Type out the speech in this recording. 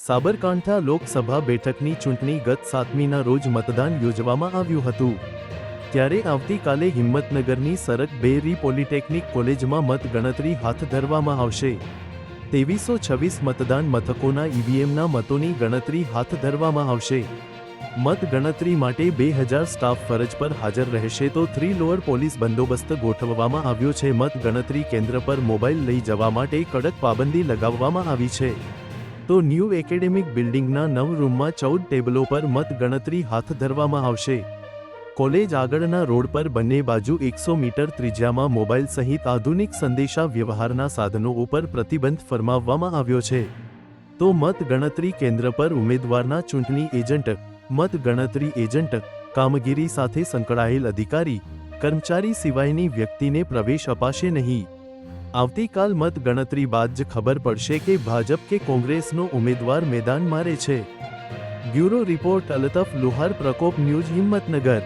સાબરકાંઠા લોકસભા બેઠકની ચૂંટણી ગત 7મીના રોજ મતદાન યોજવામાં આવ્યું હતું, ત્યારે આવતીકાલે હિંમતનગરની સરક બેરી પોલિટેકનિક કોલેજમાં મતગણતરી હાથ ધરવામાં આવશે। 2326 મતદાન મથકોના ઈવીએમના મતોની ગણતરી હાથ ધરવામાં આવશે। મતગણતરી માટે 2000 સ્ટાફ ફરજ પર હાજર રહેશે તો 3 લોઅર પોલીસ બંદોબસ્ત ગોઠવવામાં આવ્યો છે। મતગણતરી કેન્દ્ર પર મોબાઈલ લઈ જવા માટે કડક પાબંદી લગાવવામાં આવી છે। તો ન્યૂ એકેડેમિક બિલ્ડિંગના 9 રૂમમાં 14 ટેબલો પર મતગણતરી હાથ ધરવામાં આવશે। કોલેજ આગળના રોડ પર બંને બાજુ 100 મીટર ત્રિજ્યામાં મોબાઈલ સહિત આધુનિક સંદેશા વ્યવહારના સાધનો ઉપર પ્રતિબંધ ફરમાવવામાં આવ્યો છે। તો મતગણતરી કેન્દ્ર પર ઉમેદવારના ચૂંટણી એજન્ટ, મતગણતરી એજન્ટ, કામગીરી સાથે સંકળાયેલ અધિકારી, કર્મચારી સિવાયની વ્યક્તિને પ્રવેશ અપાશે નહીં। આવતીકાલ મતગણતરી બાદ જ ખબર પડશે કે ભાજપ કે કોંગ્રેસનો ઉમેદવાર મેદાન મારે છે। બ્યુરો રિપોર્ટ અલ્તફ લુહાર, પ્રકોપ ન્યૂઝ, હિંમતનગર।